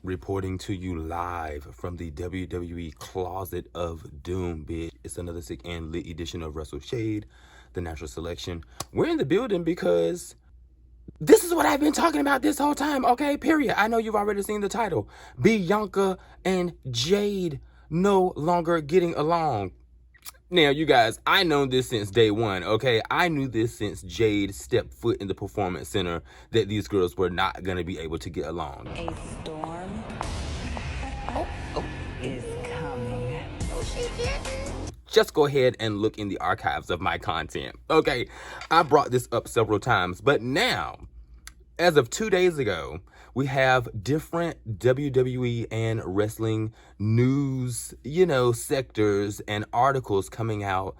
Reporting to you live from the WWE Closet of Doom, bitch. It's another sick and lit edition of WrestleShade, the natural selection. We're in the building because this is what I've been talking about this whole time, okay? Period. I know you've already seen the title. Bianca and Jade no longer getting along. Now, you guys, I know this since day one, okay? I knew this since Jade stepped foot in the Performance Center that these girls were not going to be able to get along. A storm is coming. Oh, she didn't. Just go ahead and look in the archives of my content, okay? I brought this up several times, but now, as of 2 days ago, we have different WWE and wrestling news, sectors and articles coming out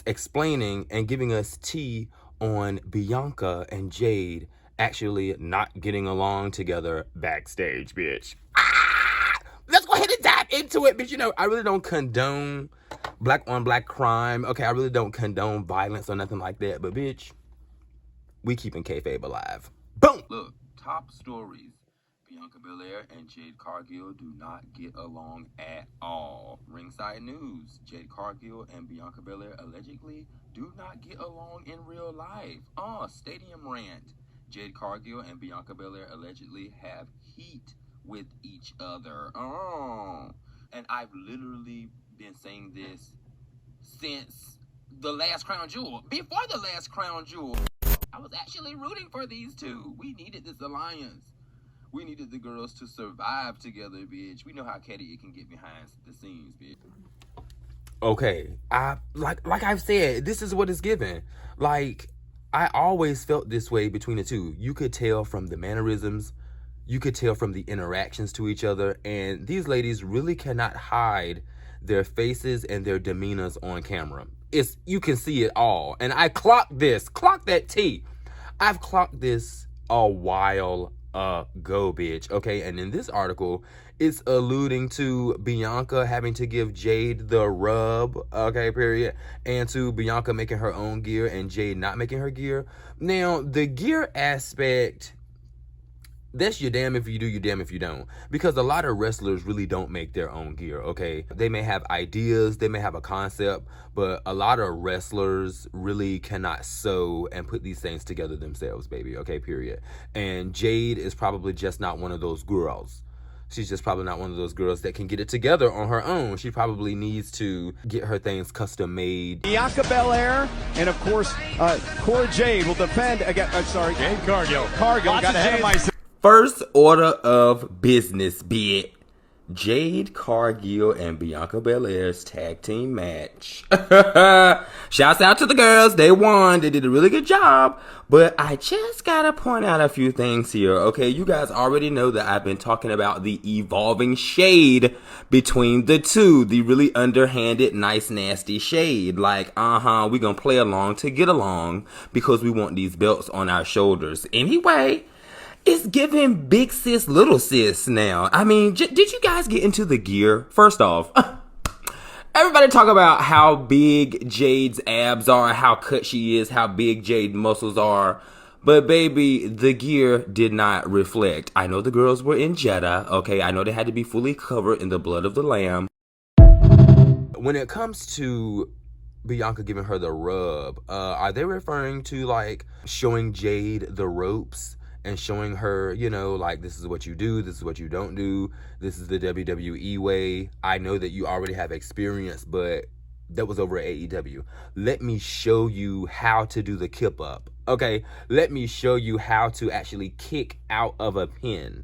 explaining and giving us tea on Bianca and Jade actually not getting along together backstage, bitch. Let's go ahead and dive into it, bitch. I really don't condone black on black crime. Okay, I really don't condone violence or nothing like that, but bitch, we keeping kayfabe alive. Boom! Look, top stories. Bianca Belair and Jade Cargill do not get along at all. Ringside news. Jade Cargill and Bianca Belair allegedly do not get along in real life. Stadium rant. Jade Cargill and Bianca Belair allegedly have heat with each other. And I've literally been saying this since the last Crown Jewel. Before the last Crown Jewel, I was actually rooting for these two. We needed this alliance. We needed the girls to survive together, bitch. We know how catty it can get behind the scenes, bitch. Okay, like I've said, this is what it's given. Like, I always felt this way between the two. You could tell from the mannerisms, you could tell from the interactions to each other, and these ladies really cannot hide their faces and their demeanors on camera. You can see it all. And I clocked that T. I've clocked this a while ago, bitch. Okay, and in this article, it's alluding to Bianca having to give Jade the rub, okay, period, and to Bianca making her own gear and Jade not making her gear. Now, the gear aspect, that's your damn if you do, you damn if you don't. Because a lot of wrestlers really don't make their own gear, okay? They may have ideas, they may have a concept, but a lot of wrestlers really cannot sew and put these things together themselves, baby, okay, period. And Jade is probably just not one of those girls. She's just probably not one of those girls that can get it together on her own. She probably needs to get her things custom made. Bianca Belair and, of course, Cora Jade will defend against, Jade Cargill. Got ahead of myself. First order of business, bitch. Jade Cargill and Bianca Belair's tag team match. Shouts out to the girls. They won. They did a really good job. But I just gotta point out a few things here, okay? You guys already know that I've been talking about the evolving shade between the two. The really underhanded, nice, nasty shade. Like, we gonna play along to get along because we want these belts on our shoulders. Anyway, it's giving big sis, little sis now. I mean, did you guys get into the gear? First off, everybody talk about how big Jade's abs are, how cut she is, how big Jade's muscles are. But baby, the gear did not reflect. I know the girls were in Jeddah, okay? I know they had to be fully covered in the blood of the lamb. When it comes to Bianca giving her the rub, are they referring to, like, showing Jade the ropes? And showing her, like, this is what you do, this is what you don't do, this is the WWE way. I know that you already have experience, but that was over at AEW. Let me show you how to do the kip up, okay? Let me show you how to actually kick out of a pin.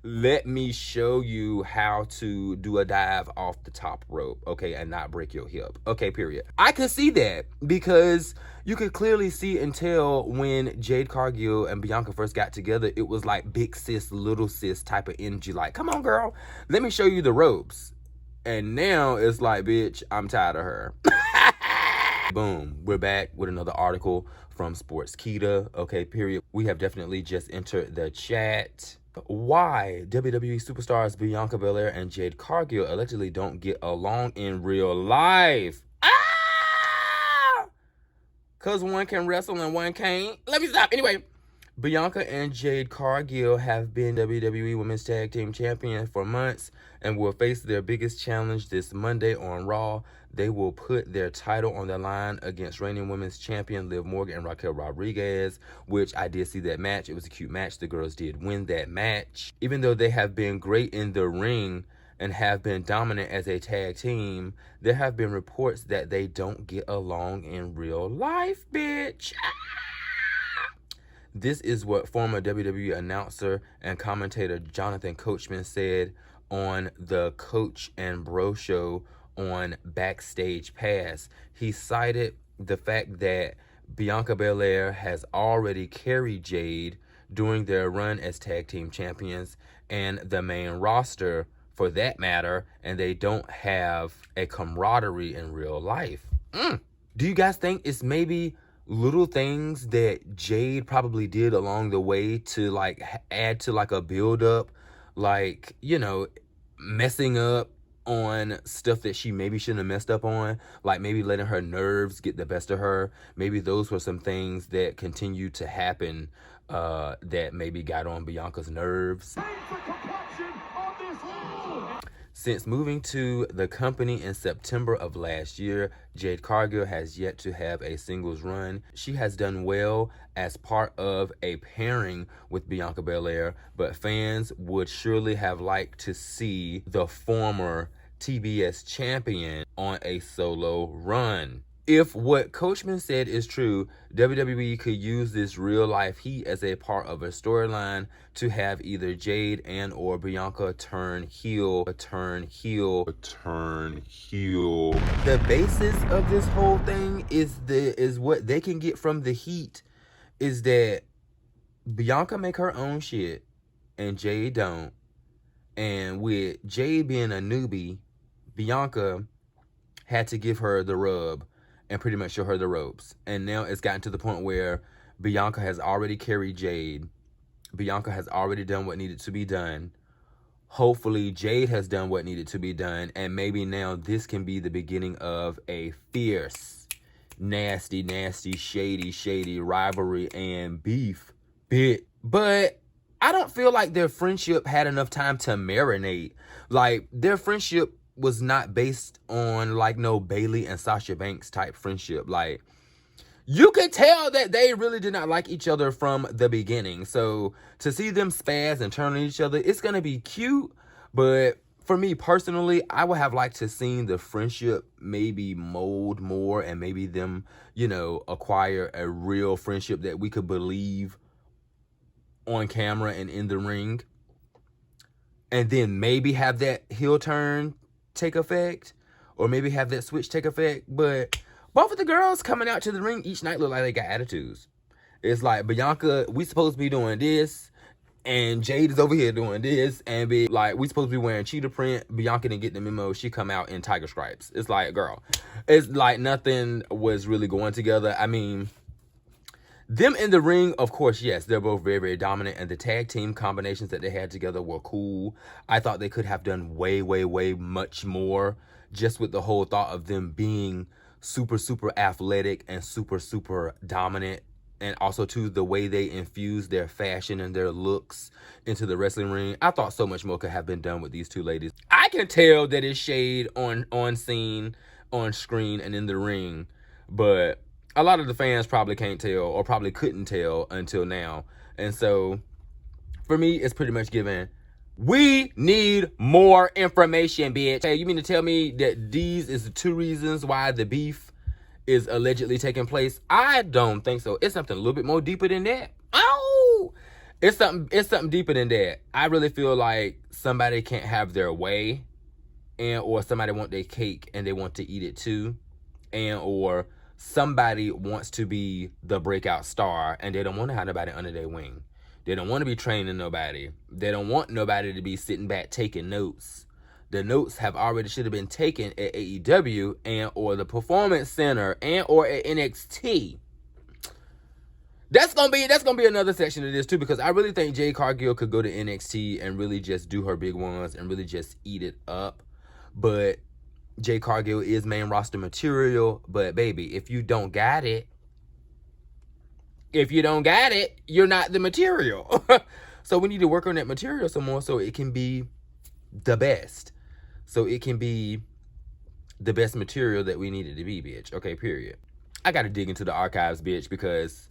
Let me show you how to do a dive off the top rope, okay, and not break your hip, okay, period. I could see that because you could clearly see and tell when Jade Cargill and Bianca first got together, it was like big sis, little sis type of energy. Like, come on, girl, let me show you the ropes. And now it's like, bitch, I'm tired of her. Boom, we're back with another article from Sportskeeda, okay, period. We have definitely just entered the chat. Why WWE superstars Bianca Belair and Jade Cargill allegedly don't get along in real life. Because one can wrestle and one can't. Let me stop. Anyway, Bianca and Jade Cargill have been WWE Women's Tag Team Champions for months and will face their biggest challenge this Monday on Raw. They will put their title on the line against reigning Women's Champion Liv Morgan and Raquel Rodriguez, which I did see that match. It was a cute match. The girls did win that match. Even though they have been great in the ring and have been dominant as a tag team, there have been reports that they don't get along in real life, bitch. This is what former WWE announcer and commentator Jonathan Coachman said on the Coach and Bro show on Backstage Pass. He cited the fact that Bianca Belair has already carried Jade during their run as tag team champions and the main roster for that matter, and they don't have a camaraderie in real life. Do you guys think it's maybe little things that Jade probably did along the way to like add to like a build up, like, you know, messing up on stuff that she maybe shouldn't have messed up on, like maybe letting her nerves get the best of her? Maybe those were some things that continued to happen that maybe got on Bianca's nerves. Since moving to the company in September of last year, Jade Cargill has yet to have a singles run. She has done well as part of a pairing with Bianca Belair, but fans would surely have liked to see the former TBS champion on a solo run. If what Coachman said is true, WWE could use this real life heat as a part of a storyline to have either Jade and or Bianca turn heel. The basis of this whole thing is what they can get from the heat is that Bianca make her own shit and Jade don't. And with Jade being a newbie, Bianca had to give her the rub and pretty much show her the ropes. And now it's gotten to the point where Bianca has already carried Jade. Bianca has already done what needed to be done. Hopefully Jade has done what needed to be done. And maybe now this can be the beginning of a fierce, nasty, shady rivalry and beef bit. But I don't feel like their friendship had enough time to marinate. Like, their friendship was not based on like no Bayley and Sasha Banks type friendship. Like, you could tell that they really did not like each other from the beginning. So to see them spaz and turn on each other, it's gonna be cute. But for me personally, I would have liked to seen the friendship maybe mold more and maybe them, you know, acquire a real friendship that we could believe on camera and in the ring. And then maybe have that heel turn take effect, or maybe have that switch take effect. But both of the girls coming out to the ring each night look like they got attitudes. It's like, Bianca, we supposed to be doing this, and Jade is over here doing this, and be like, we supposed to be wearing cheetah print. Bianca didn't get the memo. She come out in tiger stripes. It's like, girl, it's like nothing was really going together. I mean, them in the ring, of course, yes, they're both very, very dominant, and the tag team combinations that they had together were cool. I thought they could have done way, much more, just with the whole thought of them being super, super athletic and super, super dominant, and also, too, the way they infused their fashion and their looks into the wrestling ring. I thought so much more could have been done with these two ladies. I can tell that it's Shade on scene, on screen, and in the ring, but a lot of the fans probably can't tell or probably couldn't tell until now. And so for me, it's pretty much given, we need more information, bitch. Hey, you mean to tell me that these is the two reasons why the beef is allegedly taking place? I don't think so. It's something a little bit more deeper than that. Oh, it's something deeper than that. I really feel like somebody can't have their way, and or somebody want their cake and they want to eat it too, and or somebody wants to be the breakout star and they don't want to have nobody under their wing. They don't want to be training nobody. They don't want nobody to be sitting back taking notes. The notes should have been taken at AEW and or the Performance Center and or at NXT. That's gonna be another section of this too, because I really think Jade Cargill could go to NXT and really just do her big ones and really just eat it up. But Jade Cargill is main roster material. But baby, if you don't got it, If you don't got it, you're not the material. So we need to work on that material some more so it can be the best. So it can be the best material that we need it to be, bitch. Okay, period. I gotta dig into the archives, bitch, because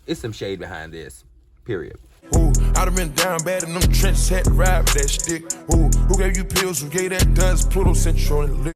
it's some shade behind this. Period. Ooh, I'd have been down bad in them trenches, had to ride with that stick. Ooh, who gave you pills? Who gave that dust? Pluto Central.